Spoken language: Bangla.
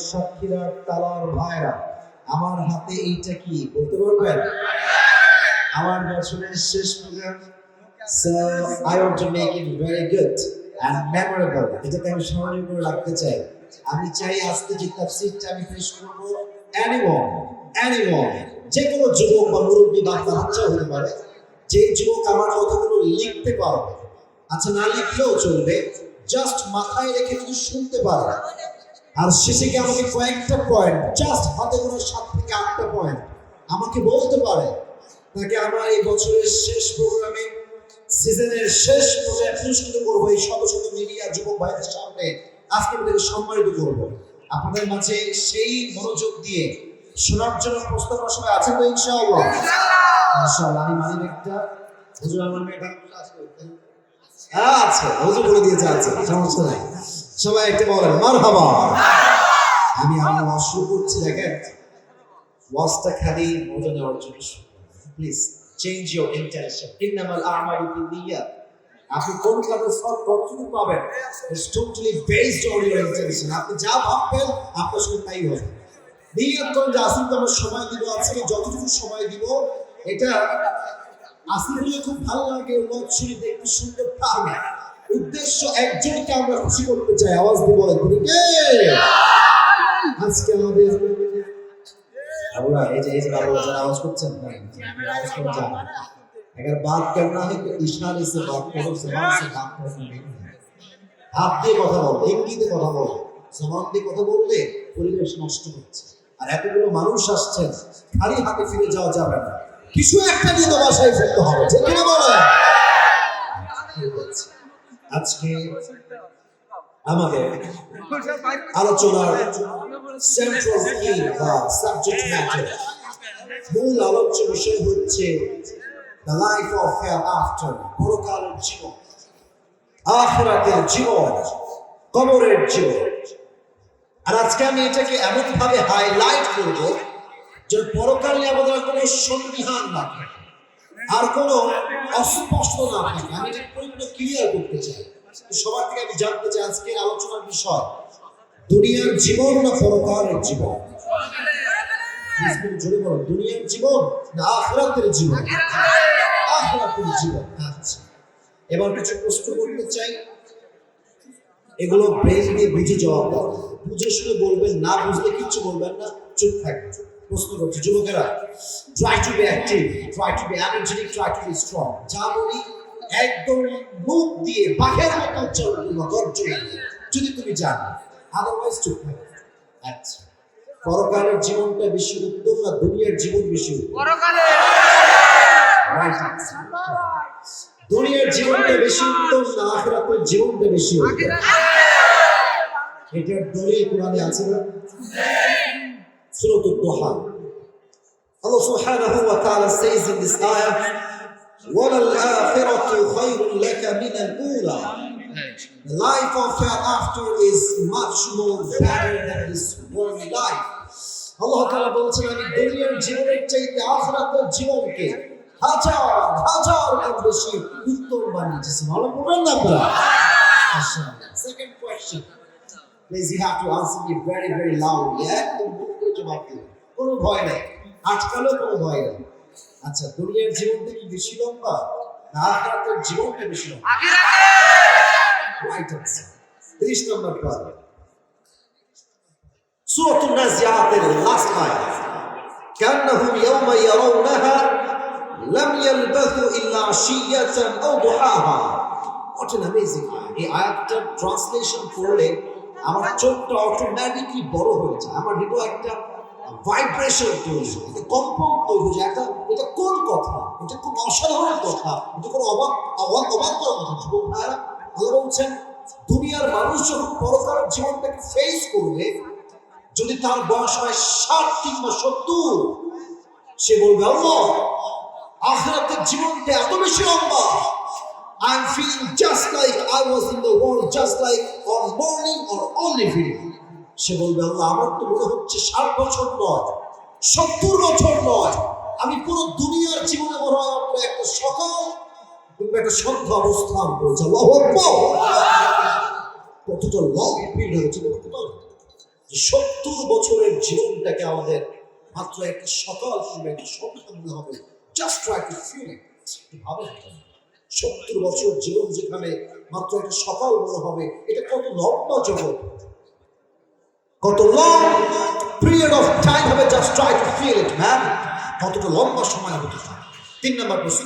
সাক্ষীরা তালার ভাইরা, আমার হাতে এইটা কি বলতে পারবেন? আমার বছরের শেষ programme, so I want to make it very good and memorable. এটাকে আমি স্মরণীয় করে রাখতে চাই। আমি চাই আজকে যে তাফসীরটা আমি পেশ করব, anyone যে কোনো যুবক বা মুরব্বী বা বাচ্চা হতে পারে, যে যুবক আমার কথাগুলো লিখতে পারবে, আচ্ছা না লিখলেও চলবে, জাস্ট মাথায় রেখে যদি শুনতে পারে, আর শেষে গিয়ে আমাকে কয়েকটা পয়েন্ট, জাস্ট হাতে কোনো 7 থেকে 8টা পয়েন্ট আমাকে বলতে পারে, তাকে আমার এই বছরের শেষ প্রোগ্রামে, সিজনের শেষ প্রোগ্রামে পুরস্কৃত করবো। এই শত শত মিডিয়া যুবক ভাইদের সামনে আজকে তাদেরকে সম্মানিত করবো। আপনাদের মাঝে সেই মনোযোগ দিয়ে শোনার জন্য প্রস্তুত হওয়ার সময় আছেন তো? ইনশাআল্লাহ ইনশাআল্লাহ। আমি মানি একটা হুজুর আমার মেয়েটা আছে, হুজুর বলে দিয়েছে আছে, সমস্যা নাই। সবাই একটা বলেন মারহাবা। আমি আমার ওয়াজ শুরু করছি, দেখেন ওয়াজটা খালি মজা নেওয়ার জন্য, প্লিজ চেঞ্জ ইউর ইন্টেনশন। ইন্নামাল আমালু বিন্নিয়াত। আপনি কোন কাজে সব কতটুকু পাবেন, it's totally based on your intention. আপনি যা ভাববেন আপনার সঙ্গে তাই হবে। নিয়ত করেন যে আসলে তো আমরা সময় দিব, আজকে যতটুকু সময় দিব, এটা আসলে খুব ভালো লাগে, ওয়াজ শুনে দেখতে সুন্দর, তা না। উদ্দেশ্য একজনকে আমরা খুশি করতে চাই। আওয়াজ দিয়ে বলেন তিনি কে? আজকে আমাদের আমরা এই যে বাবা যারা আওয়াজ করছেন না, আওয়াজ করে যান। अगर बात करना है तो इशारे से बात करो, जबान से बात करना नहीं। হাত দিয়ে কথা বলো, ইঙ্গিতে কথা বলো। জবান দিয়ে কথা বললে পরিবেশ নষ্ট হচ্ছে। আর এতগুলো মানুষ আসছেন, খালি হাতে ফিরে যাওয়া যাবে না, কিছু একটা নিয়ে তো বাসায় ফিরতে হবে, ঠিক কিনা বলেন? আজকে আমাদের আলোচনার সেন্ট্রাল থিম বা সাবজেক্ট ম্যাটার, মূল আলোচ্য বিষয় হচ্ছে the life of hereafter, পরকালের জীবন, আখিরাতের জীবন, কবরের জীবন। আর আজকে আমি এটাকে এমন ভাবে হাইলাইট করব যে পরকাল নিয়ে আমাদের কোনো সন্দিহান না থাকে, আর কোনো অস্পষ্ট না থাকে। আমি এটা পরিপূর্ণ ক্লিয়ার করতে চাই। সবার থেকে আমি জানতে চাই আজকের আলোচনার বিষয় দুনিয়ার জীবন না পরকালের জীবন? জোরে বলো, দুনিয়ার জীবন না আখিরাতের জীবন? আখিরাতের জীবন। আচ্ছা, এবার কিছু প্রশ্ন করতে চাই, এগুলো ব্রেন দিয়ে বুঝে জবাব দাও। বুঝে শুনে বলবেন, না বুঝলে কিচ্ছু বলবেন না, চুপ থাকবেন। প্রশ্ন করছি যুবকেরা, try to be active, try to be energetic, try to be strong. যা বলি একদম মুখ দিয়ে বাঘের মতো উচ্চারণ করবা, গর্জনে, যদি তুমি জানো, আদারওয়াইজ চুপ থাকবে। আচ্ছা, পরকালের জীবনটা বেশি উত্তম না দুনিয়ার জীবন বেশি উত্তম? পরকালের। দুনিয়ার জীবনটা বেশি উত্তম না আখিরাতের জীবনটা বেশি উত্তম? এটার দলিল কোরআনে আছে না? সূরাতুদ দুহা, আল্লাহ সুবহানাহু ওয়া তাআলা says in this ayah, ওয়ালাল আখিরাতু Khairun লাকা মিনাল উলা। The life of hereafter is much more better than this worldly life. আল্লাহ তাআলা বলছেন, আমি দুনিয়ার জীবনের চাইতে আখিরাতের জীবনকে হাজার হাজার গুণ বেশি উত্তম বানিয়েছি। ভালো বলবেন না আপনারা? Second question, please you have to answer me very very loudly. একদম মুখ করে জবাব দিবেন, কোনো ভয় নাই, আজকালও কোনো ভয় নাই। আচ্ছা, দুনিয়ার জীবনটা কি বেশি লম্বা না আখিরাতের জীবনটা বেশি লম্বা? Right answer. 30 নম্বর পয়েন্ট, সূরাতুন নাজিয়াতের লাস্ট আয়াত, কান্নাহুম ইয়াওমা ইয়ারাউনাহা লাম ইয়ালবাথু ইল্লা আশিয়াতান আও দুহাহা। What an amazing ayat. এই আয়াতটার ট্রান্সলেশন করলে আমার চোখটা অটোমেটিকলি বড় হয়ে যায়, আমার হৃদয় একটা ভাইব্রেশন তৈরি হয়, একটা কম্পন তৈরি হয়ে যায়। এটা কোন কথা, এটা খুব অসাধারণ কথা, এটা কোনো অবাক করার কথা। যুবক ভাইরা, আল্লাহ বলছেন দুনিয়ার মানুষ যখন পরকালের জীবনটাকে ফেস করবে, যদি তার বয়স হয় 60 কিংবা 70, সে বলবে আল্লাহ আখিরাতের জীবনটা এত বেশি লম্বা, I am feeling just like I was in the world, just like on morning or on evening. সে বলবে আল্লাহ আমার তো মনে হচ্ছে 60 বছর নয়, 70 বছর নয়, আমি পুরো দুনিয়ার জীবনে মনে হয় একটা সকাল কিংবা একটা সন্ধ্যা অবস্থান করেছে। আল্লাহু আকবার। কতটা লং পিরিয়ড হচ্ছে, যে 70 বছরের জীবনটাকে আমাদের মাত্র একটা সকাল কিংবা একটা সন্ধ্যা মনে হবে। Just try to feel it. ভাবে 70 বছর জীবন যেখানে মাত্র একটা সকাল মনে হবে, এটা কত লম্বা জগৎ, কত লং পিরিয়ড অফ টাইম হবে। Just try to feel it man, কতটা লম্বা সময় হতে পারে। 3 নম্বর প্রশ্ন,